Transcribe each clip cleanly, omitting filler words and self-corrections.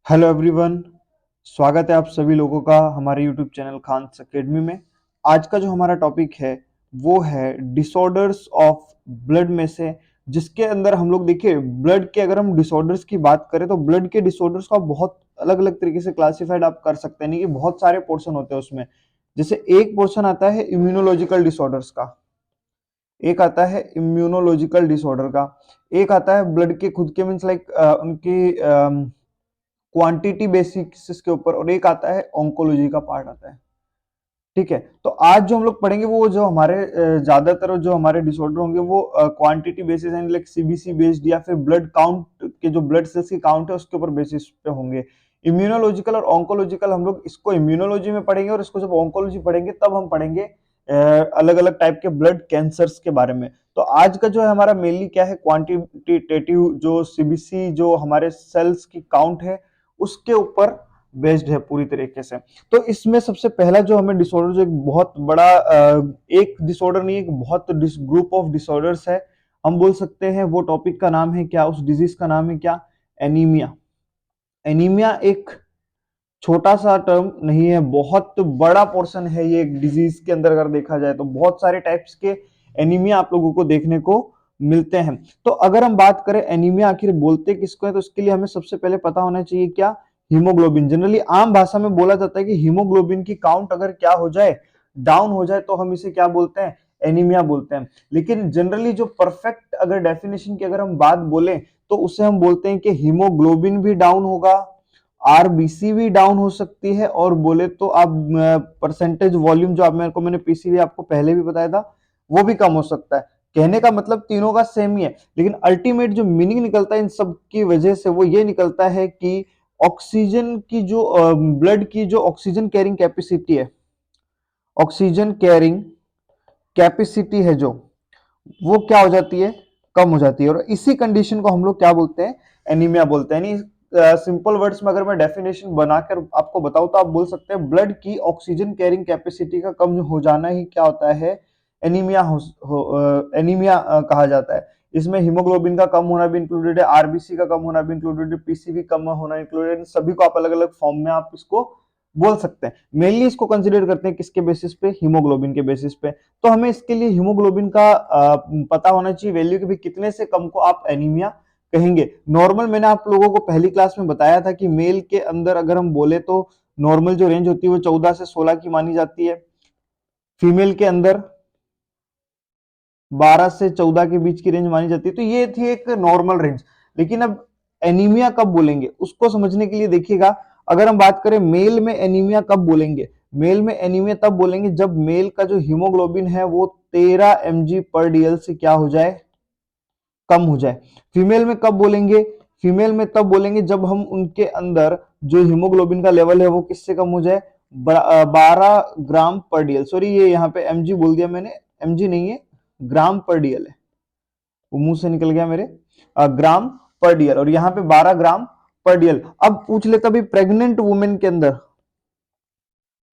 Hello everyone. स्वागत है आप सभी लोगों का हमारे यूट्यूब चैनल खान्स एकेडमी में। आज का जो हमारा टॉपिक है वो है डिसऑर्डर्स ऑफ ब्लड में से, जिसके अंदर हम लोग देखिए ब्लड के, अगर हम डिसऑर्डर्स की बात करें तो ब्लड के डिसऑर्डर्स को आप बहुत अलग अलग तरीके से क्लासिफाइड आप कर सकते हैं, नहीं कि बहुत सारे पोर्शन होते हैं उसमें। जैसे एक पोर्शन आता है इम्यूनोलॉजिकल डिसऑर्डर्स का, एक आता है इम्यूनोलॉजिकल डिसऑर्डर का, एक आता है ब्लड के खुद के मीन्स लाइक उनकी क्वांटिटी बेसिस के ऊपर, और एक आता है ऑन्कोलॉजी का पार्ट आता है। ठीक है, तो आज जो हम लोग पढ़ेंगे वो जो हमारे ज्यादातर जो हमारे डिसऑर्डर होंगे वो quantity basis and like CBC based या फिर ब्लड काउंट के, जो ब्लड सेल्स की काउंट है उसके ऊपर बेसिस पे होंगे। इम्यूनोलॉजिकल और ऑन्कोलॉजिकल हम लोग इसको इम्यूनोलॉजी में पढ़ेंगे, और इसको जब ऑन्कोलॉजी पढ़ेंगे तब हम पढ़ेंगे अलग अलग टाइप के ब्लड कैंसर्स के बारे में। तो आज का जो है हमारा मेनली क्या है, क्वांटिटेटिव जो सीबीसी जो हमारे सेल्स की काउंट है उसके ऊपर बेस्ड है पूरी तरीके से। तो इसमें सबसे पहला जो हमें डिसऑर्डर, जो एक बहुत बड़ा एक डिसऑर्डर नहीं, एक बहुत ग्रुप ऑफ डिसऑर्डर्स है, हम बोल सकते हैं वो टॉपिक का नाम है क्या, उस डिजीज का नाम है क्या, एनीमिया। एनीमिया एक छोटा सा टर्म नहीं है, बहुत बड़ा पोर्शन है ये एक डिजीज के अंदर। अगर देखा जाए तो बहुत सारे टाइप्स के एनीमिया आप लोगों को देखने को मिलते हैं। तो अगर हम बात करें एनीमिया आखिर बोलते किसको है, तो इसके लिए हमें सबसे पहले पता होना चाहिए क्या, हीमोग्लोबिन। जनरली आम भाषा में बोला जाता है कि हीमोग्लोबिन की काउंट अगर क्या हो जाए, डाउन हो जाए, तो हम इसे क्या बोलते हैं, एनीमिया बोलते हैं। लेकिन जनरली जो परफेक्ट अगर डेफिनेशन की अगर हम बात बोले तो उसे हम बोलते हैं कि हीमोग्लोबिन भी डाउन होगा, आरबीसी भी डाउन हो सकती है, और बोले तो आप परसेंटेज वॉल्यूम जो आप मेरे को, मैंने पीसीबी आपको पहले भी बताया था, वो भी कम हो सकता है। कहने का मतलब तीनों का सेम ही है, लेकिन अल्टीमेट जो मीनिंग निकलता है इन सब की वजह से वो ये निकलता है कि ऑक्सीजन की जो ब्लड की जो ऑक्सीजन कैरिंग कैपेसिटी है, ऑक्सीजन कैरिंग कैपेसिटी है जो, वो क्या हो जाती है, कम हो जाती है। और इसी कंडीशन को हम लोग क्या बोलते हैं, एनीमिया बोलते हैं। यानी सिंपल वर्ड्स में अगर मैं डेफिनेशन बनाकर आपको बताऊं तो आप बोल सकते हैं ब्लड की ऑक्सीजन कैरिंग कैपेसिटी का कम हो जाना ही क्या होता है, एनीमिया एनीमिया कहा जाता है। इसमें हीमोग्लोबिन का कम होना भी इंक्लूडेड है, आरबीसी का कम होना भी इंक्लूडेड है, पीसीबी कम होना इंक्लूडेड है। सभी को आप अलग अलग फॉर्म में आप इसको बोल सकते हैं। मेनली इसको कंसिडर करते हैं किसके बेसिस पे, हीमोग्लोबिन के बेसिस पे। तो हमें इसके लिए हीमोग्लोबिन का पता होना चाहिए वैल्यू, कि भी कितने से कम को आप एनीमिया कहेंगे। नॉर्मल मैंने आप लोगों को पहली क्लास में बताया था कि मेल के अंदर अगर हम बोले तो नॉर्मल जो रेंज होती है वो 14 से 16 की मानी जाती है, फीमेल के अंदर 12 से 14 के बीच की रेंज मानी जाती है। तो ये थी एक नॉर्मल रेंज। लेकिन अब एनीमिया कब बोलेंगे उसको समझने के लिए देखिएगा, अगर हम बात करें मेल में एनीमिया कब बोलेंगे, मेल में एनीमिया तब बोलेंगे जब मेल का जो हीमोग्लोबिन है वो 13 mg पर डीएल से क्या हो जाए, कम हो जाए। फीमेल में कब बोलेंगे, फीमेल में तब बोलेंगे जब हम उनके अंदर जो हीमोग्लोबिन का लेवल है वो किससे कम हो जाए, 12 ग्राम पर डीएल। सॉरी, ये यहाँ पे एमजी बोल दिया मैंने, एमजी नहीं है, ग्राम पर डीएल है, वो मुंह से निकल गया मेरे, ग्राम पर डीएल, और यहाँ पे 12 ग्राम पर डीएल। अब पूछ लेता भी प्रेग्नेंट वुमेन के अंदर,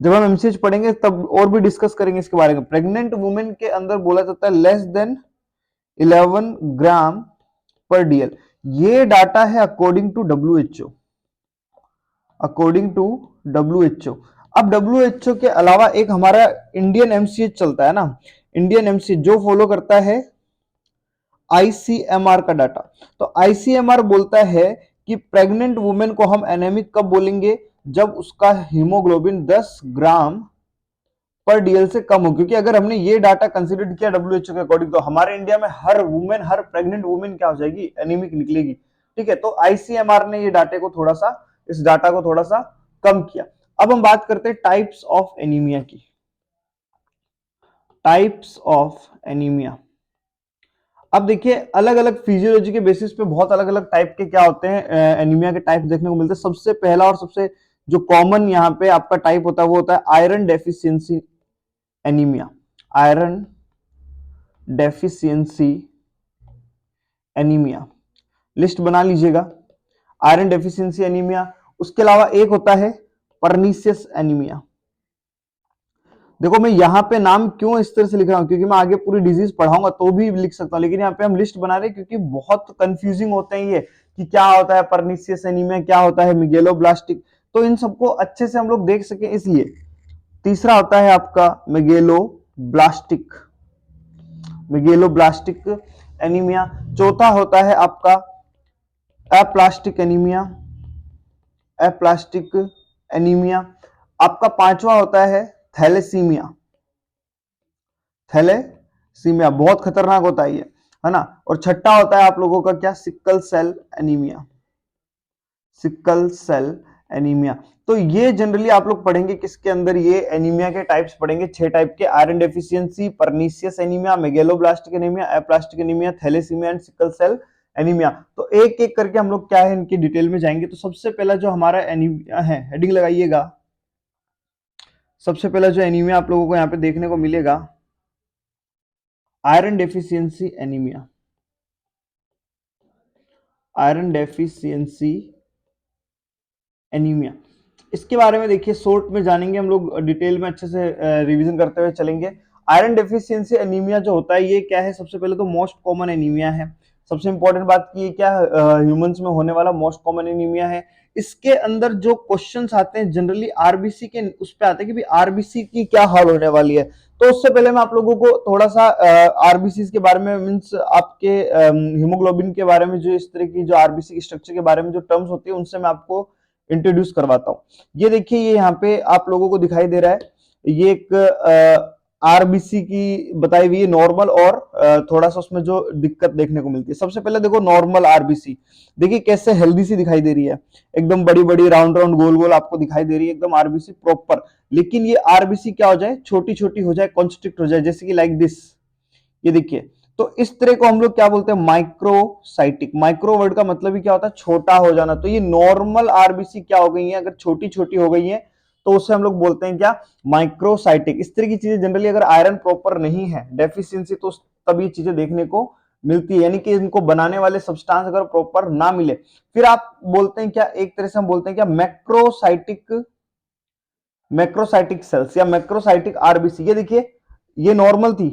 जब हम एमसीएच पढ़ेंगे तब और भी डिस्कस करेंगे इसके बारे में। प्रेग्नेंट वुमेन के अंदर बोला जाता है लेस देन 11 ग्राम पर डीएल। ये डाटा है according to WHO, according to WHO. अब डब्ल्यूएचओ के अलावा एक हमारा इंडियन एमसीएच चलता है ना, इंडियन एमसीएच जो फॉलो करता है आईसीएमआर का डाटा। तो आईसीएमआर बोलता है कि प्रेग्नेंट वुमेन को हम एनेमिक कब बोलेंगे, जब उसका हीमोग्लोबिन 10 ग्राम पर डीएल से कम हो। क्योंकि अगर हमने ये डाटा कंसीडर किया डब्ल्यूएचओ के अकॉर्डिंग, तो हमारे इंडिया में हर वुमेन, हर प्रेग्नेंट वुमेन क्या हो जाएगी, एनीमिक निकलेगी। ठीक है, तो आईसीएमआर ने ये डाटे को थोड़ा सा, इस डाटा को थोड़ा सा कम किया। अब हम बात करते हैं टाइप्स ऑफ एनीमिया की, टाइप्स ऑफ एनीमिया। अब देखिए अलग अलग फिजियोलॉजी के बेसिस पे बहुत अलग अलग टाइप के क्या होते हैं, एनीमिया के टाइप देखने को मिलते हैं। सबसे पहला और सबसे जो कॉमन यहाँ पे आपका टाइप होता है वो होता है iron deficiency anaemia, iron deficiency anaemia, list बना लीजिएगा, आयरन डेफिशिएंसी एनीमिया। उसके अलावा एक होता है परनीसियस एनीमिया। देखो मैं यहाँ पे नाम क्यों इस तरह से लिख रहा हूं, क्योंकि मैं आगे पूरी डिजीज पढ़ाऊंगा तो भी लिख सकता हूं, लेकिन यहाँ पे हम लिस्ट बना रहे हैं क्योंकि बहुत कंफ्यूजिंग होते हैं ये। कि क्या होता है परनीसियस एनीमिया, क्या होता है मेगेलोब्लास्टिक, तो इन सबको अच्छे से हम लोग देख सके इसलिए। तीसरा होता है आपका मेगेलोब्लास्टिक, मेगेलोब्लास्टिक एनीमिया। चौथा होता है आपका एप्लास्टिक एनीमिया, एप्लास्टिक एनीमिया। आपका पांचवा होता है थैलेसीमिया, थैलेसीमिया बहुत खतरनाक होता है ना। और छठा होता है आप लोगों का क्या, sickle cell anaemia, sickle cell anaemia. तो ये जनरली आप लोग पढ़ेंगे किसके अंदर, ये एनीमिया के टाइप्स पढ़ेंगे, 6 टाइप के, iron deficiency, pernicious anaemia, megaloblastic anaemia, aplastic anaemia, thalassaemia and sickle cell anaemia. तो एक एक करके हम लोग क्या है इनकी डिटेल में जाएंगे। तो सबसे पहला जो हमारा एनीमिया है, हेडिंग लगाइएगा, सबसे पहला जो एनीमिया आप लोगों को यहाँ पे देखने को मिलेगा, iron deficiency anaemia, iron deficiency anaemia. इसके बारे में देखिए शॉर्ट में जानेंगे हम लोग, डिटेल में अच्छे से रिवीजन करते हुए चलेंगे। आयरन डेफिशिएंसी एनीमिया जो होता है ये क्या है, सबसे पहले तो मोस्ट कॉमन एनीमिया है। सबसे इंपॉर्टेंट बात की क्या, ह्यूमंस में होने वाला मोस्ट कॉमन एनीमिया है। इसके अंदर जो क्वेश्चंस आते हैं जनरली आरबीसी के उस पे आते हैं कि भाई आरबीसी की क्या हाल होने वाली है। तो उससे पहले मैं आप लोगों को थोड़ा सा आरबीसी के बारे में, मीन्स आपके हीमोग्लोबिन के बारे में, जो इस तरह की जो आरबीसी स्ट्रक्चर के बारे में जो टर्म्स होती है उनसे मैं आपको इंट्रोड्यूस करवाता हूं। ये देखिए, ये यहाँ पे आप लोगों को दिखाई दे रहा है, ये एक आरबीसी की बताई हुई है नॉर्मल, और थोड़ा सा उसमें जो दिक्कत देखने को मिलती है। सबसे पहले देखो नॉर्मल आरबीसी, देखिए कैसे हेल्दी सी दिखाई दे रही है, एकदम बड़ी बड़ी राउंड राउंड गोल गोल आपको दिखाई दे रही है, एकदम आरबीसी प्रॉपर। लेकिन ये आरबीसी क्या हो जाए, छोटी छोटी हो जाए, कॉन्स्ट्रिक्ट हो जाए, जैसे कि लाइक दिस, ये देखिए। तो इस तरह को हम लोग क्या बोलते हैं, माइक्रोसाइटिक। माइक्रो वर्ड का मतलब ही क्या होता है, छोटा हो जाना। तो ये नॉर्मल आरबीसी क्या हो गई है, अगर छोटी छोटी हो गई है तो उसे हम लोग बोलते हैं क्या, माइक्रोसाइटिक। इस तरह की चीजें जनरली अगर आयरन प्रॉपर नहीं है, डेफिशिएंसी, तो तब ये चीजें देखने को मिलती है, यानी कि इनको बनाने वाले सब्सटेंस अगर प्रॉपर ना मिले, फिर आप बोलते हैं क्या, एक तरह से हम बोलते हैं क्या, मैक्रोसाइटिक, मैक्रोसाइटिक सेल्स या मैक्रोसाइटिक आरबीसी। ये देखिए, ये नॉर्मल थी,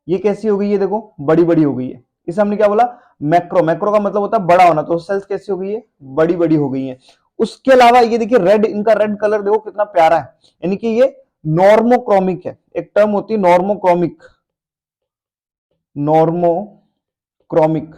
ये कैसी हो गई है, देखो बड़ी बड़ी हो गई है, इसे हमने क्या बोला, मैक्रो। मैक्रो का मतलब होता है बड़ा होना, तो सेल्स कैसी हो गई है, बड़ी बड़ी हो गई है। उसके अलावा ये देखिए रेड, इनका रेड कलर देखो कितना प्यारा है, यानी कि ये नॉर्मोक्रोमिक है। एक टर्म होती है नॉर्मोक्रोमिक, नॉर्मोक्रोमिक।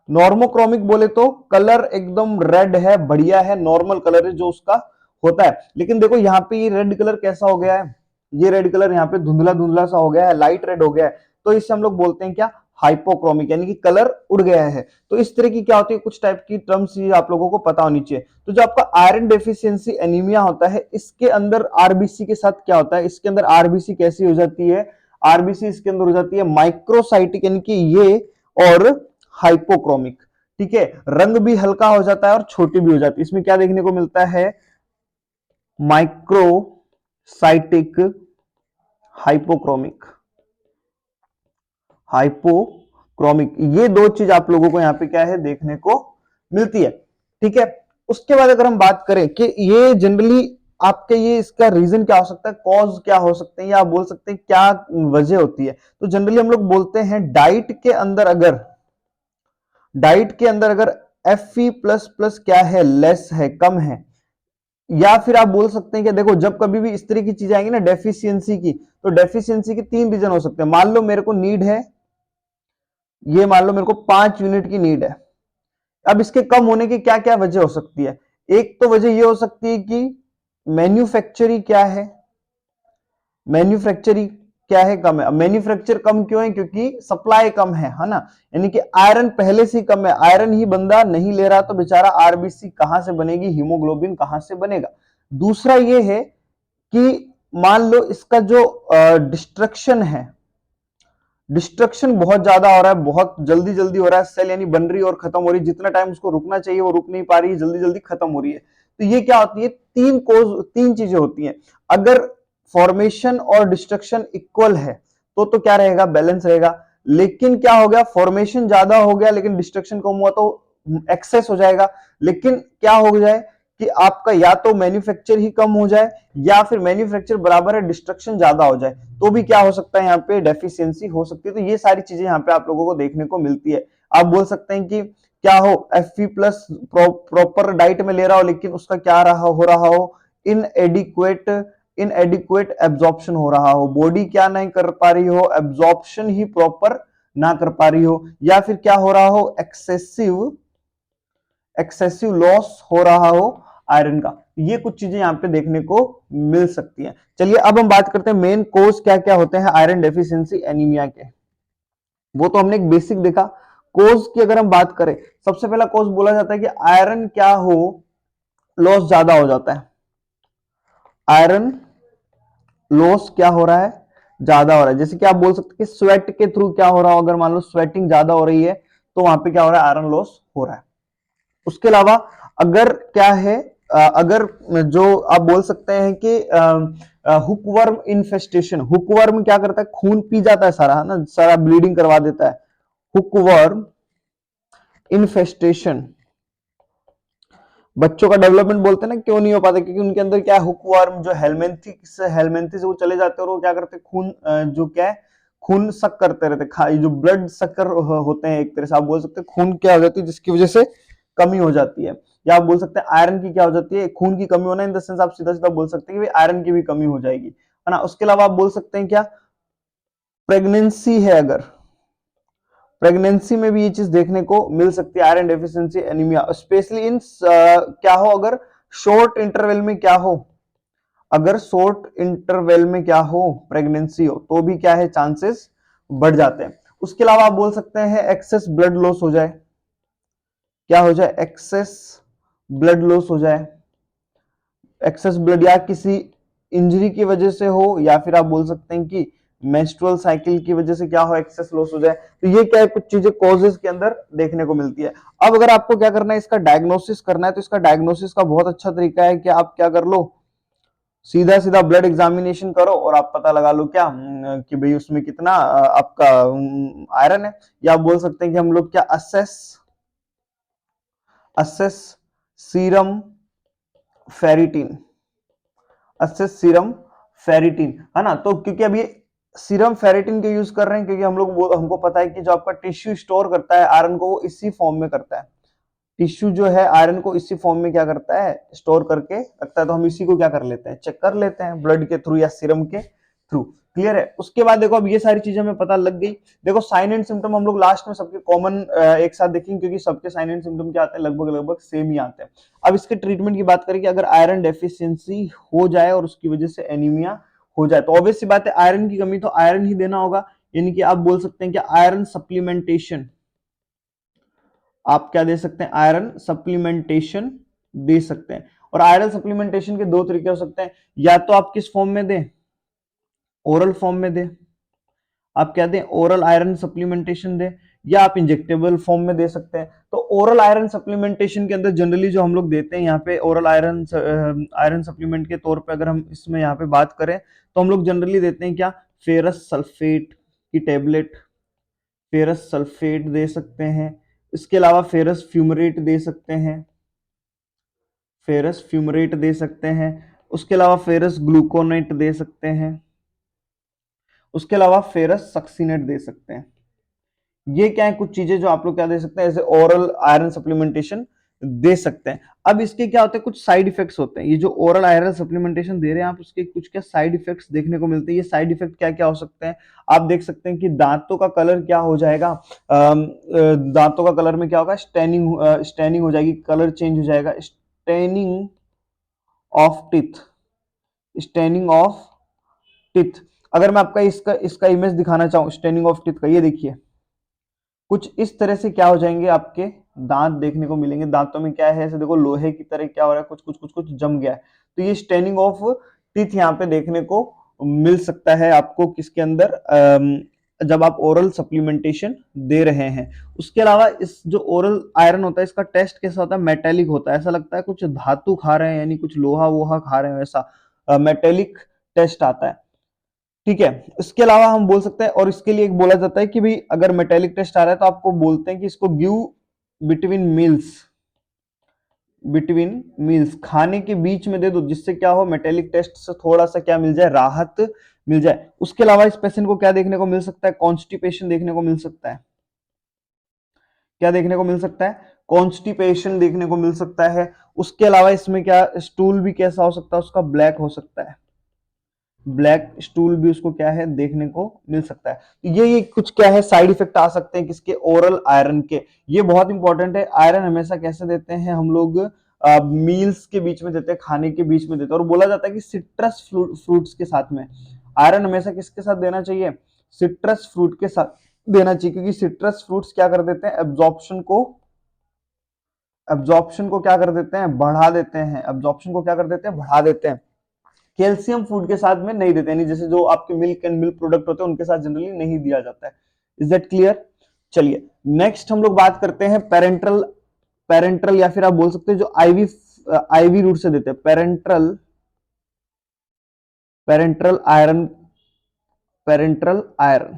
नॉर्मोक्रोमिक बोले तो कलर एकदम रेड है, बढ़िया है, नॉर्मल कलर है जो उसका होता है। लेकिन देखो यहाँ पे ये रेड कलर कैसा हो गया है, ये रेड कलर यहाँ पे धुंधला धुंधला सा हो गया है, लाइट रेड हो गया है। तो इससे हम लोग बोलते हैं क्या, हाइपोक्रोमिक, यानी कि कलर उड़ गया है। तो इस तरह की क्या होती है, कुछ टाइप की टर्म्स आप लोगों को पता होनी चाहिए। तो जो आपका आयरन डेफिशिएंसी एनीमिया होता है, इसके अंदर आरबीसी के साथ क्या होता है, इसके अंदर आरबीसी कैसी हो जाती है, आरबीसी इसके अंदर हो जाती है माइक्रोसाइटिक, यानी कि ये, और हाइपोक्रोमिक। ठीक है, रंग भी हल्का हो जाता है और छोटी भी हो जाती है। इसमें क्या देखने को मिलता है, माइक्रोसाइटिक, हाइपोक्रोमिक, हाइपोक्रोमिक, ये दो चीज आप लोगों को यहां पे क्या है देखने को मिलती है। ठीक है, उसके बाद अगर हम बात करें कि ये जनरली आपके, ये इसका रीजन क्या हो सकता है, कॉज क्या हो सकते हैं, या आप बोल सकते हैं क्या वजह होती है। तो जनरली हम लोग बोलते हैं डाइट के अंदर, अगर डाइट के अंदर अगर Fe प्लस प्लस क्या है, लेस है, कम है, या फिर आप बोल सकते हैं कि देखो जब कभी भी इस तरह की चीज आएंगी ना डेफिशिएंसी की, तो डेफिशिएंसी के 3 रीजन हो सकते हैं। मान लो मेरे को नीड है, ये मान लो मेरे को 5 यूनिट की नीड है, अब इसके कम होने की क्या क्या वजह हो सकती है। एक तो वजह ये हो सकती है कि मैन्युफैक्चरिंग क्या है, मैन्युफैक्चरिंग क्या है, कम है। मैन्युफैक्चर कम क्यों है, क्योंकि सप्लाई कम है ना, यानी कि आयरन पहले से कम है, आयरन ही बंदा नहीं ले रहा, तो बेचारा आरबीसी कहां से बनेगी, हीमोग्लोबिन कहां से बनेगा। दूसरा ये है कि मान लो इसका जो डिस्ट्रक्शन है, डिस्ट्रक्शन बहुत ज्यादा हो रहा है, बहुत जल्दी जल्दी हो रहा है, सेल यानी बन रही और खत्म हो रही, जितना टाइम उसको रुकना चाहिए वो रुक नहीं पा रही है, जल्दी जल्दी खत्म हो रही है। तो ये क्या होती है, तीन चीजें होती हैं। अगर फॉर्मेशन और डिस्ट्रक्शन इक्वल है तो क्या रहेगा, बैलेंस रहेगा। लेकिन क्या हो गया, फॉर्मेशन ज्यादा हो गया लेकिन डिस्ट्रक्शन कम हुआ तो एक्सेस हो जाएगा। लेकिन क्या हो जाए कि आपका या तो मैन्युफैक्चर ही कम हो जाए, या फिर मैन्युफैक्चर बराबर है, डिस्ट्रक्शन ज्यादा हो जाए, तो भी क्या हो सकता है, यहाँ पे डेफिशिएंसी हो सकती है। तो ये सारी चीजें यहाँ पे आप लोगों को देखने को मिलती है। आप बोल सकते हैं कि क्या हो, Fe+ प्रॉपर डाइट में ले रहा हो लेकिन उसका क्या हो रहा हो, इनएडिक्वेट एब्जॉर्प्शन हो रहा हो, बॉडी क्या नहीं कर पा रही हो, एब्जॉर्प्शन ही प्रॉपर ना कर पा रही हो, या फिर क्या हो रहा हो, एक्सेसिव लॉस हो रहा हो आयरन का। ये कुछ चीजें यहाँ पे देखने को मिल सकती हैं। चलिए अब हम बात करते हैं मेन कोज क्या क्या होते हैं आयरन डेफिशिएंसी एनीमिया के। वो तो हमने एक बेसिक देखा। कोज की अगर हम बात करें, सबसे पहला कोज बोला जाता है कि आयरन क्या हो, लॉस ज्यादा हो जाता है। आयरन लॉस क्या हो रहा है, ज्यादा हो रहा है। जैसे कि आप बोल सकते हैं कि स्वेट के थ्रू क्या हो रहा हो, अगर मान लो स्वेटिंग ज्यादा हो रही है तो वहां पे क्या हो रहा है, आयरन लॉस हो रहा है। उसके अलावा अगर क्या है, अगर जो आप बोल सकते हैं कि हुकवर्म इन्फेस्टेशन, हुकवर्म क्या करता है, खून पी जाता है सारा, है ना, सारा ब्लीडिंग करवा देता है। हुकवर्म इन्फेस्टेशन, बच्चों का डेवलपमेंट बोलते हैं ना क्यों नहीं हो पाता, क्योंकि उनके अंदर क्या है, हुकवर्म जो हेलमेंथी से वो चले जाते हैं और वो क्या करते हैं, खून जो क्या है, खून सक करते रहते हैं, जो ब्लड सकर होते हैं, एक तरह से आप बोल सकते हैं खून क्या हो जाती है जिसकी वजह से कमी हो जाती है। या आप बोल सकते हैं आयरन की क्या हो जाती है, खून की कमी होना, इन द सेंस आप सीधा सीधा बोल सकते हैं कि आयरन की भी कमी हो जाएगी, है ना। उसके अलावा आप बोल सकते हैं क्या, प्रेगनेंसी है, अगर प्रेगनेंसी में भी ये चीज देखने को मिल सकती है, iron deficiency anaemia, specially in क्या हो, अगर शॉर्ट इंटरवल में क्या हो, अगर शॉर्ट इंटरवल में क्या हो, प्रेगनेंसी हो, तो भी क्या है, चांसेस बढ़ जाते हैं। उसके अलावा आप बोल सकते हैं एक्सेस ब्लड लॉस हो जाए, क्या हो जाए, एक्सेस ब्लड लॉस हो जाए, एक्सेस ब्लड या किसी इंजरी की वजह से हो, या फिर आप बोल सकते हैं कि मेंस्ट्रुअल साइकिल की वजह से क्या हो, एक्सेस लॉस हो जाए। तो ये क्या है, कुछ चीजें कॉजेस के अंदर देखने को मिलती है। अब अगर आपको क्या करना है, इसका डायग्नोसिस करना है, तो इसका डायग्नोसिस का बहुत अच्छा तरीका है कि आप क्या कर लो, सीधा सीधा ब्लड एग्जामिनेशन करो और आप पता लगा लो क्या, कि भाई उसमें कितना आपका आयरन है। या आप बोल सकते हैं कि हम लोग क्या, assess assess serum ferritin, assess serum ferritin, है ना। तो क्योंकि अब ये सीरम फेरिटिन के यूज कर रहे हैं क्योंकि हम लोग हमको पता है कि जो आपका टिश्यू स्टोर करता है आयरन को, वो इसी फॉर्म में करता है। टिश्यू जो है आयरन को इसी फॉर्म में क्या करता है, स्टोर करके रखता है। तो हम इसी को क्या कर लेते हैं, चेक कर लेते हैं ब्लड के थ्रू या सीरम के थ्रू। क्लियर है। उसके बाद देखो, अब ये सारी चीजें हमें पता लग गई। देखो साइन एंड सिम्टम हम लोग लास्ट में सबके कॉमन एक साथ देखेंगे, क्योंकि सबके साइन एंड सिम्टम क्या आते हैं, लगभग लगभग सेम ही आते हैं। अब इसके ट्रीटमेंट की बात करें कि अगर आयरन डेफिशिएंसी हो जाए और उसकी वजह से एनीमिया हो जाए, तो ऑब्वियस सी बात है आयरन की कमी, तो आयरन ही देना होगा। यानी कि आप बोल सकते हैं कि आयरन सप्लीमेंटेशन, आप क्या दे सकते हैं, आयरन सप्लीमेंटेशन दे सकते हैं। और आयरन सप्लीमेंटेशन के दो तरीके हो सकते हैं, या तो आप किस फॉर्म में दें, ओरल फॉर्म में दें, आप क्या दें, ओरल आयरन सप्लीमेंटेशन दें, या आप इंजेक्टेबल फॉर्म में दे सकते हैं। तो ओरल आयरन सप्लीमेंटेशन के अंदर जनरली जो हम लोग देते हैं यहाँ पे, ओरल आयरन सप्लीमेंट के तौर पे अगर हम इसमें यहाँ पे बात करें, तो हम लोग जनरली देते हैं क्या, फेरस सल्फेट की टेबलेट, फेरस सल्फेट दे सकते हैं। इसके अलावा फेरस फ्यूमरेट दे सकते हैं, फेरस फ्यूमरेट दे सकते हैं। उसके अलावा फेरस ग्लूकोनेट दे सकते हैं। उसके अलावा फेरस सक्सीनेट दे सकते हैं। ये क्या है, कुछ चीजें जो आप लोग क्या दे सकते हैं, ऐसे ओरल आयरन सप्लीमेंटेशन दे सकते हैं। अब इसके क्या होते हैं, कुछ साइड इफेक्ट्स होते हैं। ये जो ओरल आयरन सप्लीमेंटेशन दे रहे हैं आप, उसके कुछ क्या साइड इफेक्ट्स देखने को मिलते हैं। ये साइड इफेक्ट क्या क्या हो सकते हैं, आप देख सकते हैं कि दांतों का कलर क्या हो जाएगा, दांतों का कलर में क्या होगा, स्टेनिंग हो जाएगी, कलर चेंज हो जाएगा, staining of teeth, staining of teeth. अगर मैं आपका इसका इसका इमेज दिखाना चाहूं स्टेनिंग ऑफ टिथ का, ये देखिए कुछ इस तरह से क्या हो जाएंगे, आपके दांत देखने को मिलेंगे। दांतों में क्या है, ऐसे देखो लोहे की तरह क्या हो रहा है, कुछ कुछ कुछ कुछ जम गया है। तो ये स्टेनिंग ऑफ टीथ यहाँ पे देखने को मिल सकता है आपको, किसके अंदर, जब आप ओरल सप्लीमेंटेशन दे रहे हैं। उसके अलावा इस जो ओरल आयरन होता है, इसका टेस्ट कैसा होता है, मेटेलिक होता है। ऐसा लगता है कुछ धातु खा रहे हैं, यानी कुछ लोहा वोहा खा रहे हैं, ऐसा मेटेलिक टेस्ट आता है। ठीक है। इसके अलावा हम बोल सकते हैं, और इसके लिए एक बोला जाता है कि भाई अगर मेटेलिक टेस्ट आ रहा है तो आपको बोलते हैं कि इसको give between meals, between meals, खाने के बीच में दे दो, जिससे क्या हो, मेटेलिक टेस्ट से थोड़ा सा क्या मिल जाए, राहत मिल जाए। उसके अलावा इस पेशेंट को क्या देखने को मिल सकता है, कॉन्स्टिपेशन देखने को मिल सकता है। क्या देखने को मिल सकता है? कॉन्स्टिपेशन देखने को मिल सकता है। उसके अलावा इसमें क्या, स्टूल भी कैसा हो सकता है उसका? ब्लैक हो सकता है। ब्लैक स्टूल भी उसको क्या है, देखने को मिल सकता है। ये कुछ क्या है, साइड इफेक्ट आ सकते हैं किसके? ओरल आयरन के। ये बहुत इंपॉर्टेंट है। आयरन हमेशा कैसे देते हैं हम लोग? मील्स के बीच में देते हैं, खाने के बीच में देते हैं। और बोला जाता है कि सिट्रस फ्रूट्स के साथ में आयरन हमेशा किसके साथ देना चाहिए? सिट्रस फ्रूट के साथ देना चाहिए, क्योंकि सिट्रस फ्रूट्स क्या कर देते हैं? एब्जॉर्प्शन को क्या कर देते हैं? बढ़ा देते हैं। एब्जॉर्प्शन को क्या कर देते हैं? बढ़ा देते हैं। कैल्शियम फूड के साथ में नहीं देते, यानी जैसे जो आपके मिल्क एंड मिल्क प्रोडक्ट होते हैं उनके साथ जनरली नहीं दिया जाता है। Is that clear? चलिए नेक्स्ट हम लोग बात करते हैं पेरेंट्रल। पेरेंट्रल या फिर आप बोल सकते हैं जो आईवी रूट से देते हैं, parenteral parenteral iron. Parenteral iron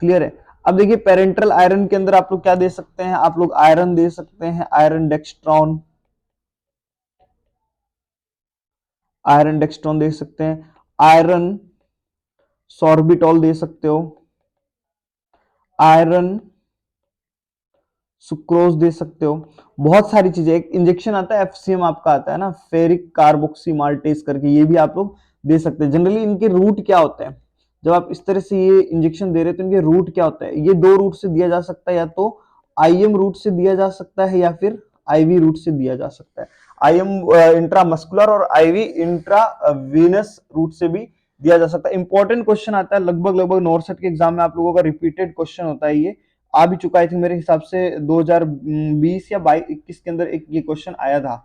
clear है? अब देखिए पेरेंट्रल आयरन के अंदर आप लोग क्या दे सकते हैं? आप लोग आयरन दे सकते हैं, आयरन डेक्स्ट्रॉन दे सकते हैं, आयरन सॉर्बिटॉल दे सकते हो, आयरन सुक्रोज दे सकते हो। बहुत सारी चीजें, एक इंजेक्शन आता है एफसीएम आपका आता है ना, फेरिक कार्बोक्सी माल्टेज करके, ये भी आप लोग दे सकते हैं। जनरली इनके रूट क्या होते हैं? जब आप इस तरह से ये इंजेक्शन दे रहे हैं तो इनके रूट क्या होता है? ये दो रूट से दिया जा सकता है, या तो आईएम रूट से दिया जा सकता है या फिर आईवी रूट से दिया जा सकता है। आईएम इंट्रामस्कुलर और आईवी इंट्रा वीनस रूट से भी दिया जा सकता है। इंपॉर्टेंट क्वेश्चन आता है, लगभग लगभग नॉर्सेट के एग्जाम में आप लोगों का रिपीटेड क्वेश्चन होता है, ये आ भी चुका है। मेरे हिसाब से 2020 या 21 के अंदर एक ये क्वेश्चन आया था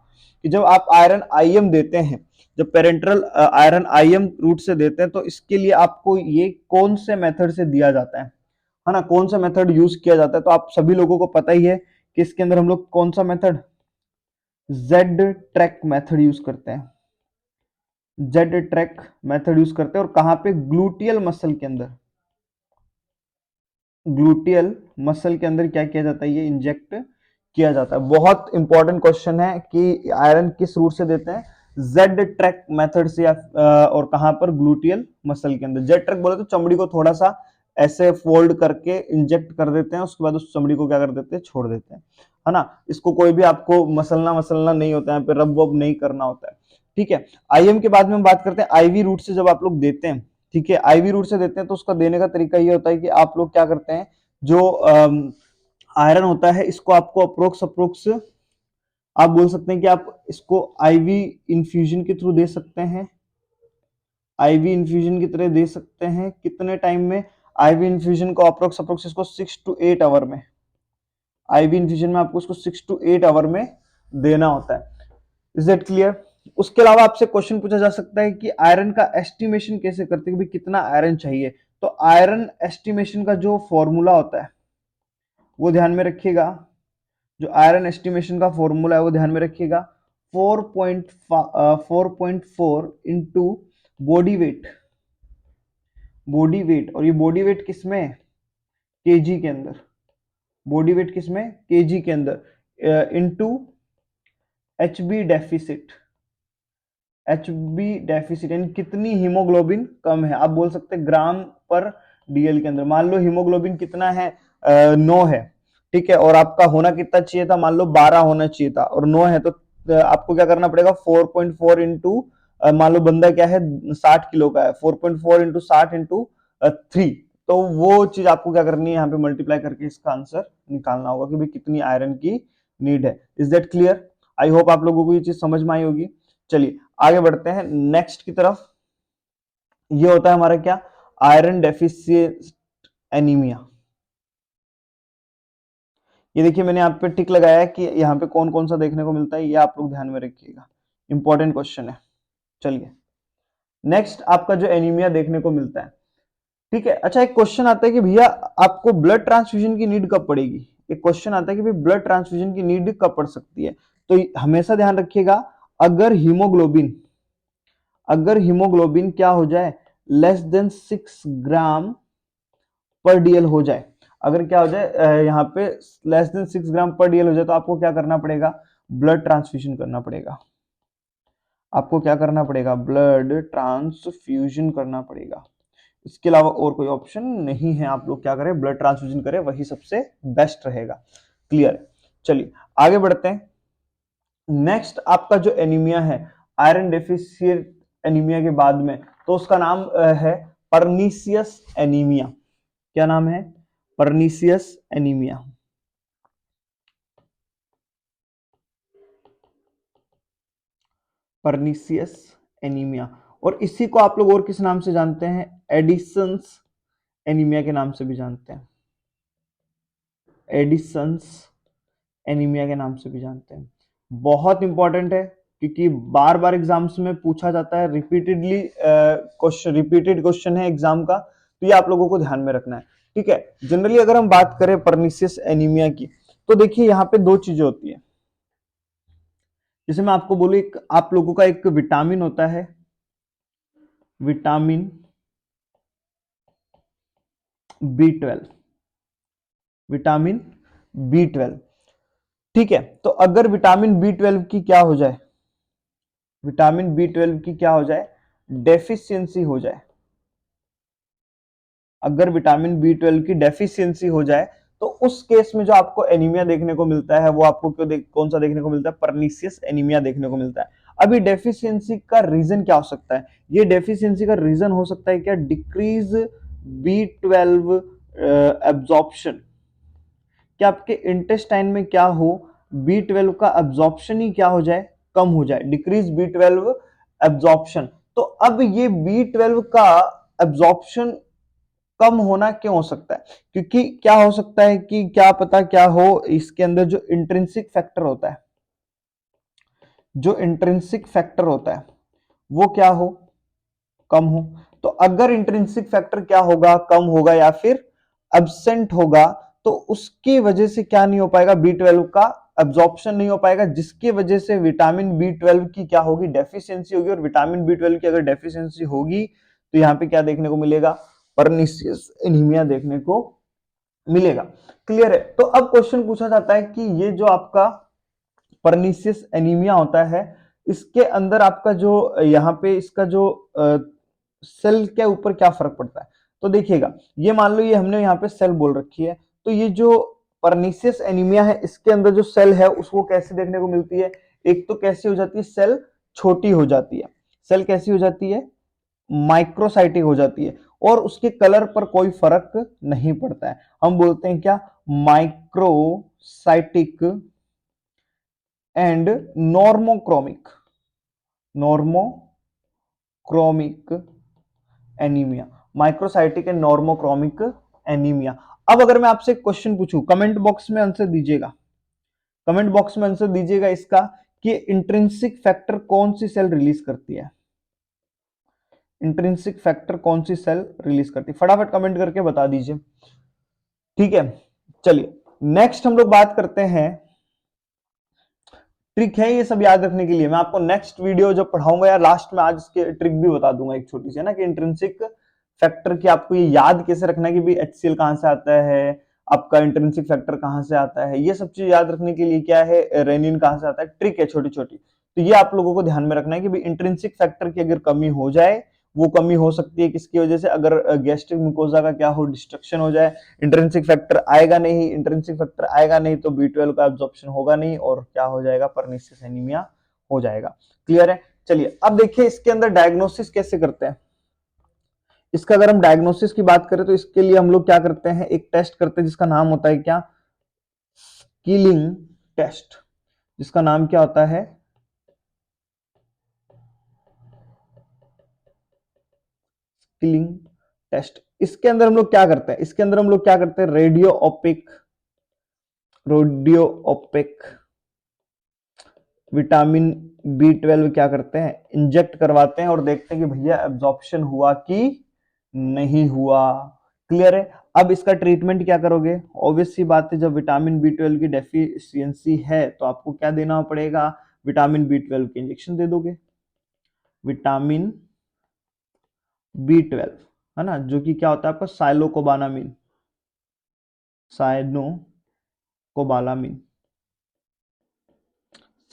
कि जब आप आयरन आईएम देते हैं, जब पेरेंट्रल आयरन आईएम रूट से देते हैं, तो इसके लिए आपको ये कौन से मेथड से दिया जाता है ना, कौन सा मेथड यूज किया जाता है? तो आप सभी लोगों को पता ही है कि इसके अंदर हम लोग कौन सा method, Z track method use करते हैं। जेड ट्रैक मेथड यूज करते हैं, और कहां पे? ग्लूटियल मसल के अंदर। ग्लूटियल मसल के अंदर क्या किया जाता है? ये इंजेक्ट किया जाता है। बहुत इंपॉर्टेंट क्वेश्चन है कि आयरन किस रूट से देते हैं? जेड ट्रैक मेथड से, या और कहां पर? ग्लूटियल मसल के अंदर। जेड ट्रैक बोले तो चमड़ी को थोड़ा सा ऐसे फोल्ड करके इंजेक्ट कर देते हैं, उसके बाद उस चमड़ी को क्या कर देते हैं? छोड़ देते हैं, है ना। इसको कोई भी आपको मसलना मसलना नहीं होता है, यहाँ पे रब वब नहीं करना होता है, ठीक है। आईएम के बाद में हम बात करते हैं आईवी रूट से। जब आप लोग देते हैं, ठीक है, आईवी रूट से देते हैं, तो उसका देने का तरीका ये होता है कि आप लोग क्या करते हैं, जो आयरन होता है इसको आपको अप्रोक्स अप्रोक्स आप बोल सकते हैं कि आप इसको आईवी इन्फ्यूजन के थ्रू दे सकते हैं। आईवी इन्फ्यूजन की तरह दे सकते हैं। कितने टाइम में? आईवी इन्फ्यूजन को अप्रोक्स अप्रोक्स इसको 6 to 8 आवर में, आईवी इन्फ्यूजन में आपको उसको 6 to 8 आवर में देना होता है। Is that clear? उसके अलावा आपसे क्वेश्चन पूछा जा सकता है कि आयरन का एस्टिमेशन कैसे करते हैं, कि कितना आयरन चाहिए। तो आयरन एस्टिमेशन का जो फॉर्मूला होता है वो ध्यान में रखिएगा। जो आयरन एस्टिमेशन का फॉर्मूला है वो ध्यान में रखिएगा। 4.4 into body weight. Body weight, और ये बॉडी वेट किसमें? केजी के अंदर। बॉडी वेट किसमें? केजी के अंदर, into H B deficit. H B deficit यानी कितनी हीमोग्लोबिन कम है। आप बोल सकते हैं ग्राम पर डीएल के अंदर। मान लो हीमोग्लोबिन कितना है? 9 है, ठीक है, और आपका होना कितना चाहिए था? मान लो 12 होना चाहिए था, और 9 है, तो आपको क्या करना पड़ेगा? 4.4 इंटू, मान लो बंदा क्या है 60 किलो का है, 4.4 इंटू 60 इंटू 3। तो वो चीज आपको क्या करनी है? यहाँ पे मल्टीप्लाई करके इसका आंसर निकालना होगा कि भाई कितनी आयरन की नीड है। Is that clear? I hope आप लोगों को ये चीज समझ में आई होगी। चलिए आगे बढ़ते हैं नेक्स्ट की तरफ। ये होता है हमारा क्या? Iron deficient anaemia. ये देखिए मैंने यहाँ पे टिक लगाया है कि यहाँ पे कौन कौन सा देखने को मिलता है, ये आप लोग ध्यान में रखिएगा, इंपॉर्टेंट क्वेश्चन है। चलिए नेक्स्ट आपका जो एनीमिया देखने को मिलता है, ठीक है। अच्छा एक क्वेश्चन आता है कि भैया आपको ब्लड ट्रांसफ्यूजन की नीड कब पड़ेगी? एक क्वेश्चन आता है कि भाई ब्लड ट्रांसफ्यूजन की नीड कब पड़ सकती है? तो हमेशा ध्यान रखिएगा, अगर हीमोग्लोबिन क्या हो जाए? लेस देन 6 ग्राम पर डीएल हो जाए। अगर क्या हो जाए यहाँ पे लेस देन 6 ग्राम पर डीएल हो जाए, तो आपको क्या करना पड़ेगा? ब्लड ट्रांसफ्यूजन करना पड़ेगा। आपको क्या करना पड़ेगा? ब्लड ट्रांसफ्यूजन करना पड़ेगा। इसके अलावा और कोई ऑप्शन नहीं है। आप लोग क्या करें, ब्लड ट्रांसफ्यूजन करें, वही सबसे बेस्ट रहेगा। क्लियर है? चलिए आगे बढ़ते हैं। नेक्स्ट आपका जो एनीमिया है, आयरन डेफिशिएंट एनीमिया के बाद में, तो उसका नाम है परनीसियस एनीमिया। क्या नाम है? Pernicious anaemia. Pernicious anaemia. और इसी को आप लोग और किस नाम से जानते हैं? एडिसन्स एनीमिया के नाम से भी जानते हैं। एडिसन्स एनीमिया के नाम से भी जानते हैं। बहुत इंपॉर्टेंट है क्योंकि बार बार एग्जाम्स में पूछा जाता है, रिपीटेडली क्वेश्चन, रिपीटेड क्वेश्चन है एग्जाम का, तो ये आप लोगों को ध्यान में रखना है। ठीक है, जनरली अगर हम बात करें परनीसियस एनीमिया की, तो देखिए यहाँ पे दो चीजें होती है। जैसे मैं आपको बोलूं, एक आप लोगों का एक विटामिन होता है, विटामिन B12, विटामिन B12। ठीक है, तो अगर विटामिन B12 की क्या हो जाए, विटामिन B12 की क्या हो जाए, डेफिशिएंसी हो जाए, अगर विटामिन B12 की डेफिशिएंसी हो जाए, तो उस केस में जो आपको एनीमिया देखने को मिलता है, वो आपको कौन सा देखने को मिलता है? परनीसियस एनीमिया देखने को मिलता है। अभी डेफिशिएंसी का रीजन क्या हो सकता है? ये डेफिशिएंसी का रीजन हो सकता है क्या? Decrease B12 absorption. क्या आपके इंटेस्टाइन में क्या हो, B12 का एब्जॉर्प्शन ही क्या हो जाए, कम हो जाए, डिक्रीज B12 एब्जॉर्प्शन। तो अब ये B12 का एब्जॉर्प्शन कम होना क्यों हो सकता है? क्योंकि क्या हो सकता है कि क्या पता क्या हो, इसके अंदर जो इंट्रिंसिक फैक्टर होता है, जो इंट्रिंसिक फैक्टर होता है वो क्या हो, कम हो। तो अगर इंट्रिंसिक फैक्टर क्या होगा, कम होगा या फिर एब्सेंट होगा, तो उसकी वजह से क्या नहीं हो पाएगा, B12 का एब्जॉर्प्शन नहीं हो पाएगा, जिसकी वजह से विटामिन B12 की क्या होगी, डेफिशिएंसी होगी। और विटामिन B12 की अगर डेफिशिएंसी होगी तो यहां पे क्या देखने को मिलेगा? परनीसियस एनीमिया देखने को मिलेगा। क्लियर है? तो अब क्वेश्चन पूछा जाता है कि ये जो आपका परनीसियस एनीमिया होता है, इसके अंदर आपका जो यहाँ पे इसका जो सेल के ऊपर क्या फर्क पड़ता है? तो देखिएगा, ये मान लो ये हमने यहाँ पे सेल बोल रखी है, तो ये जो परनीसियस एनीमिया है, इसके अंदर जो सेल है उसको कैसे देखने को मिलती है? एक तो कैसी हो जाती है, सेल छोटी हो जाती है। सेल कैसी हो जाती है? माइक्रोसाइटिक हो जाती है, और उसके कलर पर कोई फर्क नहीं पड़ता है। हम बोलते हैं क्या? Microcytic and normochromic, normochromic anaemia, microcytic and normochromic anaemia. अब अगर मैं आपसे एक क्वेश्चन पूछूं, कमेंट बॉक्स में आंसर दीजिएगा, कमेंट बॉक्स में आंसर दीजिएगा इसका कि इंट्रिंसिक फैक्टर कौन सी सेल रिलीज करती है, इंट्रिंसिक फैक्टर कौन सी सेल रिलीज करती है, फटाफट कमेंट करके बता दीजिए। ठीक है, चलिए नेक्स्ट हम लोग बात करते हैं। ट्रिक है ये सब याद रखने के लिए, मैं आपको नेक्स्ट वीडियो जब पढ़ाऊंगा या लास्ट में आज इसके ट्रिक भी बता दूंगा एक छोटी सी, है ना, कि इंट्रिंसिक फैक्टर की आपको ये याद कैसे रखना है कि भाई HCl कहां से आता है, आपका इंट्रिंसिक फैक्टर कहां से आता है, ये सब चीज याद रखने के लिए क्या है, रेनिन कहां से आता है, ट्रिक है छोटी छोटी। तो ये आप लोगों को ध्यान में रखना है कि भाई इंट्रिंसिक फैक्टर की अगर कमी हो जाए, वो कमी हो सकती है किसकी वजह से? अगर गैस्ट्रिक म्यूकोजा का क्या हो, डिस्ट्रक्शन हो जाए, इंट्रिंसिक फैक्टर आएगा नहीं, इंट्रिंसिक फैक्टर आएगा नहीं तो B12 का एब्जॉर्प्शन होगा नहीं, और क्या हो जाएगा? परनीसियस एनीमिया हो जाएगा। क्लियर है? चलिए अब देखिए इसके अंदर डायग्नोसिस कैसे करते हैं। इसका अगर हम डायग्नोसिस की बात करें तो इसके लिए हम लोग क्या करते हैं, एक टेस्ट करते हैं जिसका नाम होता है क्या? स्किलिंग टेस्ट, जिसका नाम क्या होता है? Schilling test. इसके अंदर हम लोग क्या करते हैं, इसके अंदर हम लोग क्या करते हैं, रेडियो ओपिक विटामिन B12 क्या करते हैं, इंजेक्ट करवाते हैं और देखते हैं कि भैया एब्जॉर्प्शन हुआ कि नहीं हुआ। क्लियर है? अब इसका ट्रीटमेंट क्या करोगे? ऑब्वियस सी बात है, जब विटामिन B12 की डेफिशिएंसी है तो आपको क्या देना पड़ेगा? विटामिन B12 के इंजेक्शन दे दोगे, विटामिन B12, है ना, जो कि क्या होता है आपका साइलोकोबालामिन, साइनोकोबालामिन,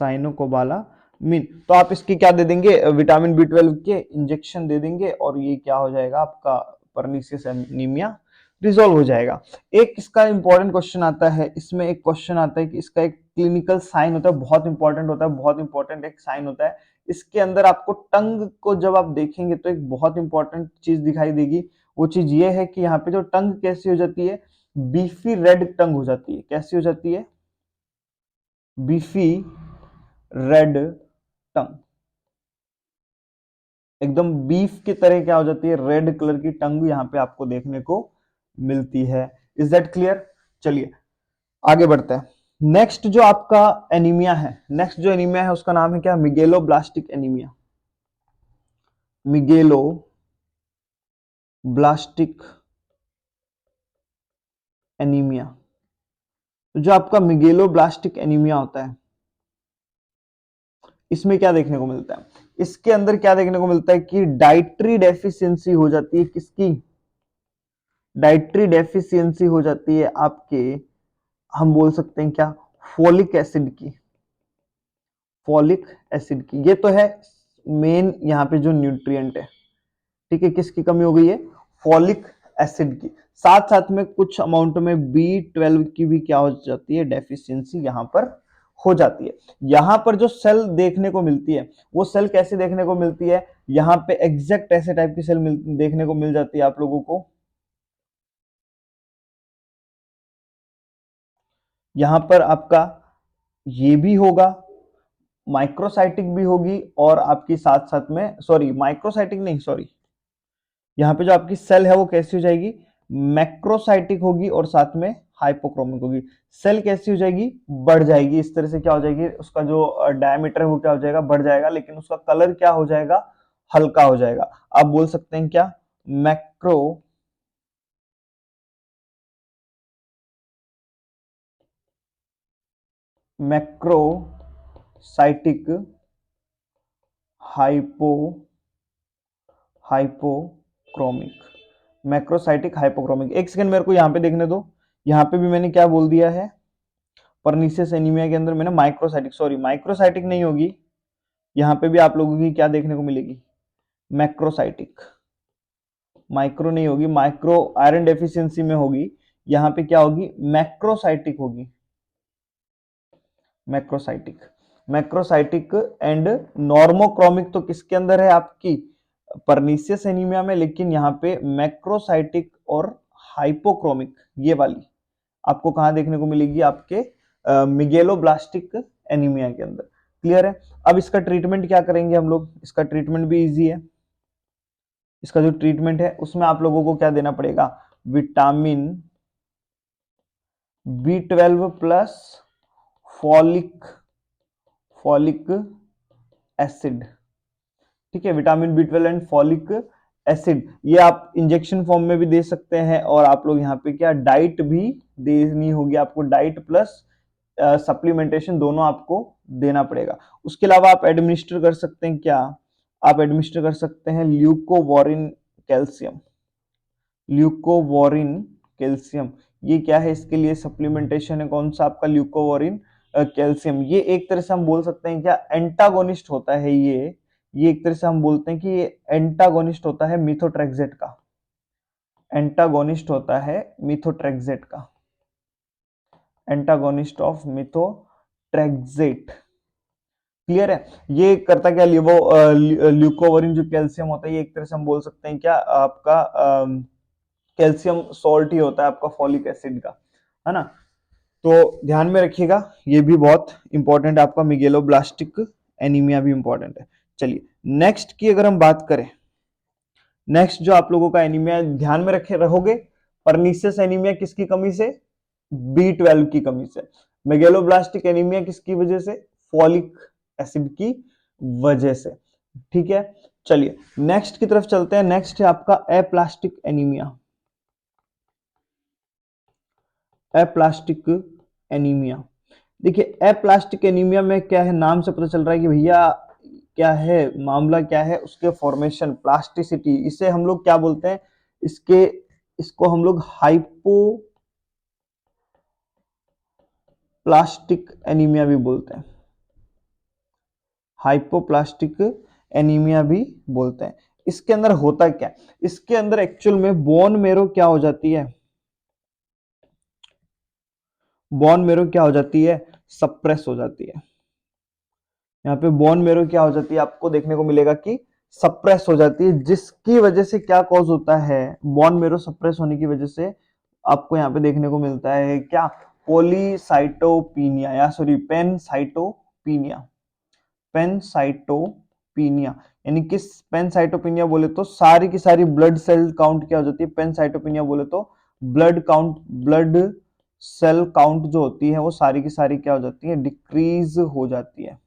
साइनोकोबालामिन। तो आप इसकी क्या दे देंगे? विटामिन B12 के इंजेक्शन दे देंगे और ये क्या हो जाएगा आपका परनीसियस एनीमिया रिजॉल्व हो जाएगा। एक इसका इंपॉर्टेंट क्वेश्चन आता है, इसमें एक क्वेश्चन आता है कि इसका एक क्लिनिकल साइन होता है, बहुत इंपॉर्टेंट होता है, बहुत इंपॉर्टेंट एक साइन होता है। इसके अंदर आपको टंग को जब आप देखेंगे तो एक बहुत इंपॉर्टेंट चीज दिखाई देगी। वो चीज ये है कि यहाँ पे जो टंग कैसी हो जाती है, बीफी रेड टंग हो जाती है। कैसी हो जाती है? बीफी रेड टंग, एकदम बीफ की तरह क्या हो जाती है, रेड कलर की टंग यहाँ पे आपको देखने को मिलती है। Is that clear? चलिए आगे बढ़ते हैं। नेक्स्ट जो आपका एनीमिया है, नेक्स्ट जो एनीमिया है उसका नाम है क्या? Megaloblastic anaemia. Megaloblastic anaemia. तो जो आपका मिगेलोब्लास्टिक एनीमिया होता है, इसमें क्या देखने को मिलता है? इसके अंदर क्या देखने को मिलता है कि डाइटरी डेफिशिएंसी हो जाती है। किसकी? डाइटरी डेफिशिएंसी हो जाती है आपके, हम बोल सकते हैं क्या, फोलिक एसिड की। फोलिक एसिड की, ये तो है मेन यहाँ पे जो न्यूट्रिएंट है। ठीक है, किसकी कमी हो गई है? फॉलिक एसिड की। साथ साथ में कुछ अमाउंट में B12 की भी क्या हो जाती है, डेफिशिएंसी यहां पर हो जाती है। यहां पर जो सेल देखने को मिलती है, वो सेल कैसे देखने को मिलती है? यहां पे एग्जैक्ट ऐसे टाइप की सेल देखने को मिल जाती है आप लोगों को। यहां पर आपका ये भी होगा, माइक्रोसाइटिक भी होगी, और आपकी साथ साथ में, सॉरी माइक्रोसाइटिक नहीं, सॉरी, यहाँ पे जो आपकी सेल है वो कैसी हो जाएगी, मैक्रोसाइटिक होगी, और साथ में हाइपोक्रोमिक होगी। सेल कैसी हो जाएगी, बढ़ जाएगी। इस तरह से क्या हो जाएगी, उसका जो डायमीटर है वो क्या हो जाएगा, बढ़ जाएगा, लेकिन उसका कलर क्या हो जाएगा, हल्का हो जाएगा। आप बोल सकते हैं क्या, macrocytic hypo hypochromic. Macrocytic hypochromic. एक सेकंड मेरे को यहां पे देखने दो। यहां पे भी मैंने क्या बोल दिया है, परनीसियस एनीमिया के अंदर मैंने माइक्रोसाइटिक, सॉरी माइक्रोसाइटिक नहीं होगी, यहां पे भी आप लोगों की क्या देखने को मिलेगी, मैक्रोसाइटिक। माइक्रो नहीं होगी, माइक्रो आयरन डेफिशिएंसी में होगी, यहां पे क्या होगी, मैक्रोसाइटिक होगी। मैक्रोसाइटिक, मैक्रोसाइटिक एंड नॉर्मोक्रोमिक तो किसके अंदर है, आपकी परनीसियस एनीमिया में, लेकिन यहाँ पे मैक्रोसाइटिक और हाइपोक्रोमिक ये वाली आपको कहां देखने को मिलेगी, आपके मिगेलोब्लास्टिक एनीमिया के अंदर। क्लियर है? अब इसका ट्रीटमेंट क्या करेंगे हम लोग, इसका ट्रीटमेंट भी इजी है। इसका जो ट्रीटमेंट है उसमें आप लोगों को क्या देना पड़ेगा, vitamin B12 plus folic folic acid. ठीक है, vitamin B12 and folic acid, ये आप इंजेक्शन फॉर्म में भी दे सकते हैं, और आप लोग यहाँ पे क्या डाइट भी देनी होगी आपको, डाइट प्लस सप्लीमेंटेशन दोनों आपको देना पड़ेगा। उसके अलावा आप एडमिनिस्टर कर सकते हैं क्या, आप एडमिनिस्टर कर सकते हैं ल्यूकोवोरिन कैल्शियम। ल्यूकोवोरिन कैल्शियम, ये क्या है, इसके लिए सप्लीमेंटेशन है, कौन सा आपका, ल्यूकोवोरिन कैल्शियम। ये एक तरह से हम बोल सकते हैं क्या, एंटागोनिस्ट होता है ये एक तरह से हम बोलते हैं कि ये एंटागोनिस्ट होता है मिथोट्रेक्सेट का। एंटागोनिस्ट होता है मिथोट्रेक्सेट का, एंटागोनिस्ट ऑफ मिथोट्रेक्सेट। क्लियर है? ये करता क्या, ल्यूकोवरिन जो कैल्शियम होता है, ये एक तरह से हम बोल सकते हैं क्या, आपका कैल्शियम सॉल्ट ही होता है आपका फॉलिक एसिड का, है ना। तो ध्यान में रखिएगा, ये भी बहुत इंपॉर्टेंट है, आपका मिगेलोब्लास्टिक एनीमिया भी इंपॉर्टेंट है। चलिए नेक्स्ट की अगर हम बात करें, नेक्स्ट जो आप लोगों का एनीमिया ध्यान में रखे रहोगे, परनीसियस एनीमिया किसकी कमी से, B12 की कमी से। मेगेलोब्लास्टिक एनीमिया किसकी वजह से, फॉलिक एसिड की वजह से। ठीक है, चलिए नेक्स्ट की तरफ चलते हैं। नेक्स्ट है आपका एप्लास्टिक एनीमिया। एप्लास्टिक एनीमिया, देखिए एप्लास्टिक एनीमिया में क्या है, नाम से पता चल रहा है कि भैया क्या है, मामला क्या है, उसके फॉर्मेशन, प्लास्टिसिटी, इसे हम लोग क्या बोलते हैं, इसके इसको हम लोग हाइपोप्लास्टिक एनीमिया भी बोलते हैं। हाइपोप्लास्टिक एनीमिया भी बोलते हैं। इसके अंदर होता क्या है, इसके अंदर एक्चुअल में बोन मेरो क्या हो जाती है, बोन मेरो क्या हो जाती है, सप्रेस हो जाती है। यहाँ पे बोन मेरो क्या हो जाती है, आपको देखने को मिलेगा कि सप्रेस हो जाती है, जिसकी वजह से क्या कॉज होता है, बोन मेरो सप्रेस होने की वजह से आपको यहाँ पे देखने को मिलता है क्या, पॉलीसाइटोपिनिया या सॉरी पेनसाइटोपिनिया, पेनसाइटोपिनिया। यानी कि पेनसाइटोपिनिया बोले तो सारी की सारी ब्लड सेल काउंट क्या हो जाती है, पेनसाइटोपिनिया बोले तो blood count, blood cell count जो होती है वो सारी की सारी क्या हो जाती है, डिक्रीज हो जाती है।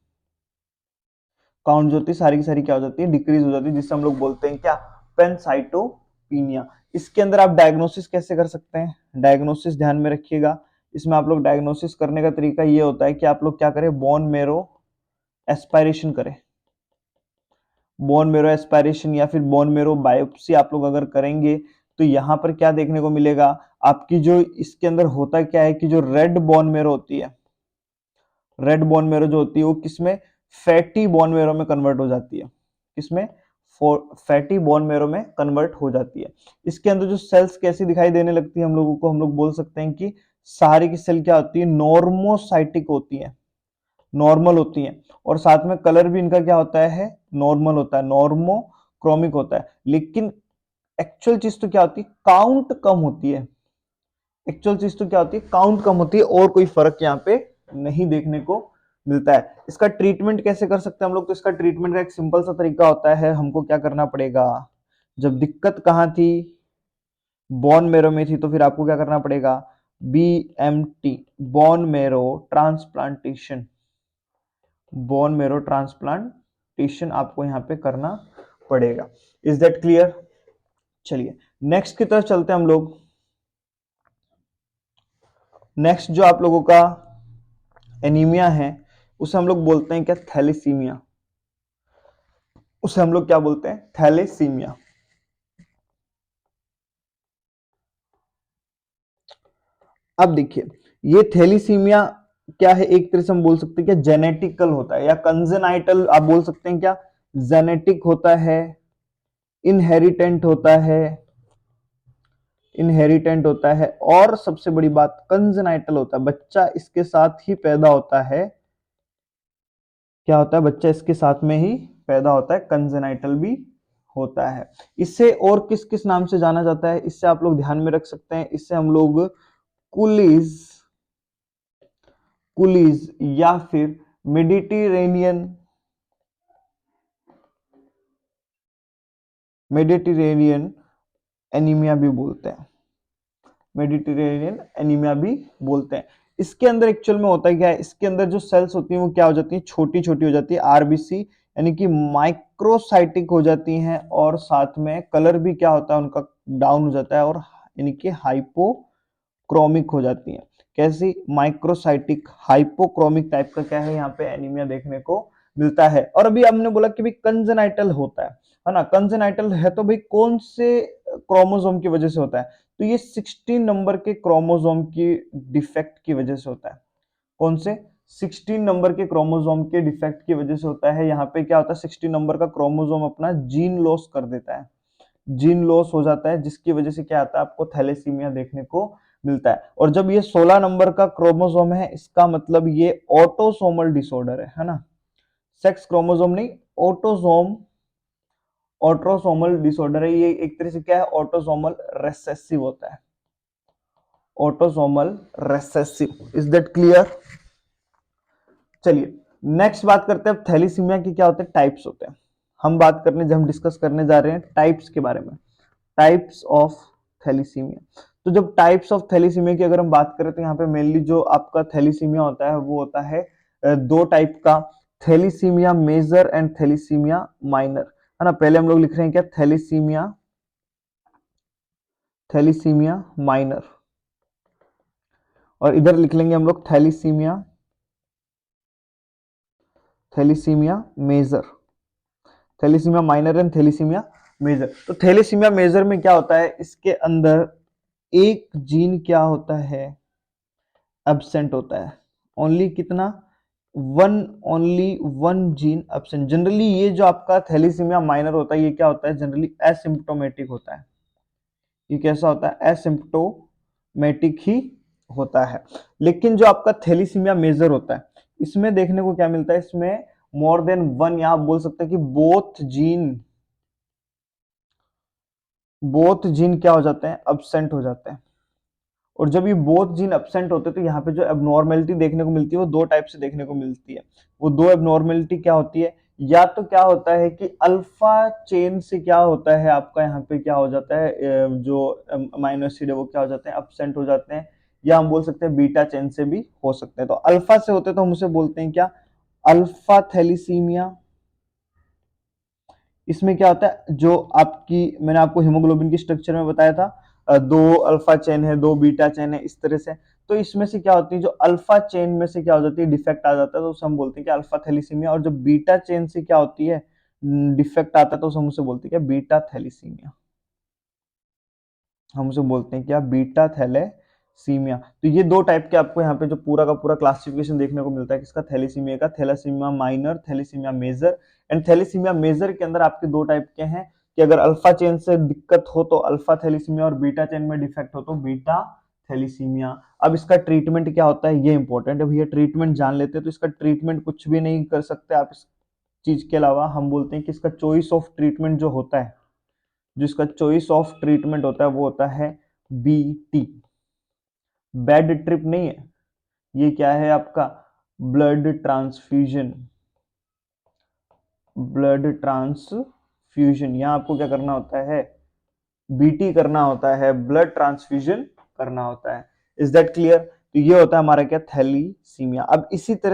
काउंट जो होती है सारी की सारी क्या हो जाती है, डिक्रीज हो जाती है, जिससे हम लोग बोलते हैं क्या, पेनसाइटोपिनिया। इसके अंदर आप डायग्नोसिस कैसे कर सकते हैं, डायग्नोसिस ध्यान में रखिएगा। इसमें आप लोग डायग्नोसिस करने का तरीका ये होता है कि आप लोग क्या करें, बोन मेरो एस्पायरेशन करें, बोन मेरो एस्पायरेशन या फिर बोन मेरो बायोप्सी आप लोग अगर करेंगे तो यहां पर क्या देखने को मिलेगा, आपकी जो इसके अंदर होता क्या है कि जो रेड बोन मेरो होती है, रेड बोन मेरो जो होती है वो किसमें, फैटी बोन मेरो में कन्वर्ट हो जाती है, किसमें, फैटी बोन मेरो में कन्वर्ट हो जाती है। इसके अंदर जो सेल्स कैसी दिखाई देने लगती है हम लोगों को, हम लोग बोल सकते हैं कि सारी की सेल क्या होती है, नॉर्मोसाइटिक होती है, नॉर्मल होती हैं, और साथ में कलर भी इनका क्या होता है, नॉर्मल होता है, नॉर्मोक्रोमिक होता है। लेकिन एक्चुअल चीज तो क्या होती है, काउंट कम होती है, एक्चुअल चीज तो क्या होती है, काउंट कम होती है, और कोई फर्क यहाँ पे नहीं देखने को मिलता है। इसका ट्रीटमेंट कैसे कर सकते हैं हम लोग, तो इसका ट्रीटमेंट का एक सिंपल सा तरीका होता है, हमको क्या करना पड़ेगा, जब दिक्कत कहां थी, बोन मेरो में थी, तो फिर आपको क्या करना पड़ेगा, BMT, bone marrow transplantation, bone marrow transplantation आपको यहाँ पे करना पड़ेगा। Is that clear. चलिए नेक्स्ट की तरफ चलते हैं हम लोग। नेक्स्ट जो आप लोगों का एनीमिया है उसे हम लोग बोलते हैं क्या, थैलेसीमिया, उसे हम लोग क्या बोलते हैं, थैलेसीमिया। अब देखिए ये थैलेसीमिया क्या है, एक तरह से हम बोल सकते हैं क्या, जेनेटिकल होता है या कंजेनाइटल आप बोल सकते हैं क्या, जेनेटिक होता है, इनहेरिटेंट होता है, इनहेरिटेंट होता है, और सबसे बड़ी बात कंजेनाइटल होता है, बच्चा इसके साथ ही पैदा होता है, क्या होता है, बच्चा इसके साथ में ही पैदा होता है, कंजेनाइटल भी होता है। इससे और किस किस नाम से जाना जाता है, इससे आप लोग ध्यान में रख सकते हैं, इससे हम लोग कुलीज, कुलीज या फिर मेडिटेरेनियन, मेडिटेरेनियन एनीमिया भी बोलते हैं, मेडिटेरेनियन एनीमिया भी बोलते हैं। इसके अंदर एक्चुअल में होता है क्या है, इसके अंदर जो सेल्स होती हैं वो क्या हो जाती हैं, छोटी छोटी हो जाती है, आरबीसी यानी कि माइक्रोसाइटिक हो जाती हैं, और साथ में कलर भी क्या होता है उनका, डाउन हो जाता है, और यानी कि हाइपोक्रोमिक हो जाती हैं। कैसी, माइक्रोसाइटिक हाइपोक्रोमिक टाइप का क्या है यहाँ पे एनीमिया देखने को मिलता है। और अभी हमने बोला कि भाई कंजेनाइटल होता है ना, कंजेनाइटल है तो भाई कौन से क्रोमोसोम की वजह से होता है, तो ये 16 नंबर के क्रोमोसोम की डिफेक्ट की वजह से होता है। कौन से, 16 नंबर के क्रोमोसोम के डिफेक्ट की वजह से होता है। यहाँ पे क्या होता है, 16 नंबर का क्रोमोसोम अपना जीन लॉस कर देता है, जीन लॉस हो जाता है, जिसकी वजह से क्या आता है, आपको थैलेसीमिया देखने को मिलता है। और जब ये 16 नंबर का क्रोमोसोम है, इसका मतलब ये ऑटोसोमल डिसऑर्डर है ना, सेक्स क्रोमोसोम नहीं, ऑटोसोम, ऑटोसोमल डिसऑर्डर है ये, एक तरह से क्या है, ऑटोसोमल रेसेसिव होता है, autosomal recessive. Is that clear. चलिए नेक्स्ट बात करते हैं अब थैलेसीमिया की क्या होते हैं, टाइप्स होते हैं। हम बात करने, जब हम डिस्कस करने जा रहे हैं टाइप्स के बारे में, टाइप्स ऑफ थैलेसीमिया। तो जब टाइप्स ऑफ थैलेसीमिया की अगर हम बात करें तो यहाँ पे मेनली जो आपका थैलेसीमिया होता है वो होता है दो टाइप का, thalassemia major and thalassemia minor, है ना। पहले हम लोग लिख रहे हैं क्या, थैलेसीमिया, थैलेसीमिया माइनर, और इधर लिख लेंगे हम लोग thalassemia, thalassemia major, thalassemia minor and thalassemia major. तो थैलेसीमिया मेजर में क्या होता है, इसके अंदर एक जीन क्या होता है, एब्सेंट होता है, ओनली कितना, only one gene absent. Generally ये जो आपका थैलीसीमिया माइनर होता है, ये क्या होता है, जनरली एसिम्प्टोमेटिक होता है। ये कैसा होता है, एसिम्प्टोमेटिक ही होता है। लेकिन जो आपका थैलीसीमिया मेजर होता है, इसमें देखने को क्या मिलता है, इसमें मोर देन वन, या आप बोल सकते हैं कि बोथ जीन क्या हो जाते हैं, अब्सेंट हो जाते हैं। और जब ये बोथ जीन एब्सेंट होते हैं तो यहाँ पे जो एबनॉर्मेलिटी देखने को मिलती है वो दो टाइप से देखने को मिलती है। वो दो एबनॉर्मेलिटी क्या होती है, या तो क्या होता है कि अल्फा चेन से क्या होता है आपका यहाँ पे क्या हो जाता है, जो अमीनो एसिड है वो क्या हो जाते हैं, एब्सेंट हो जाते हैं। या हम बोल सकते हैं बीटा चेन से भी हो सकते हैं। तो अल्फा से होते तो हम उसे बोलते हैं क्या, अल्फा थैलीसीमिया। इसमें क्या होता है, जो आपकी मैंने आपको हीमोग्लोबिन की स्ट्रक्चर में बताया था, दो अल्फा चेन है, दो बीटा चेन है, इस तरह से। तो इसमें से क्या होती है, जो अल्फा चेन में से क्या हो जाती है, डिफेक्ट आ जाता है, तो उसे हम बोलते हैं कि अल्फा थैलीसीमिया। और जो बीटा चेन से क्या होती है, डिफेक्ट आता है, तो हम उसे बोलते हैं क्या, बीटा थैलीसीमिया। हम उसे बोलते हैं क्या, बीटा थैलेसीमिया। तो ये दो टाइप के आपको यहाँ पे जो पूरा का पूरा क्लासिफिकेशन देखने को मिलता है किसका, थैलेसीमिया का, thalassemia minor, thalassemia major. And thalassemia major के अंदर आपके दो टाइप के हैं, कि अगर अल्फा चेन से दिक्कत हो तो अल्फा थैलेसीमिया, और बीटा चेन में डिफेक्ट हो तो बीटा थैलेसीमिया। अब इसका ट्रीटमेंट क्या होता है, ये इंपॉर्टेंट है भैया, ट्रीटमेंट जान लेते हैं। तो इसका ट्रीटमेंट कुछ भी नहीं कर सकते आप इस चीज के अलावा। हम बोलते हैं कि इसका चॉइस ऑफ ट्रीटमेंट जो होता है, जिसका चॉइस ऑफ ट्रीटमेंट होता है वो होता है बीटी, बेड ट्रिप नहीं है। ये क्या है आपका, ब्लड ट्रांसफ्यूजन। ब्लड ट्रांसफ्यूजन, यहां आपको क्या करना होता है, बीटी करना होता है, ब्लड ट्रांसफ्यूजन करना होता है। Is that clear. तो ये होता है हमारा क्या, थैलीसीमिया। अब इसी तरह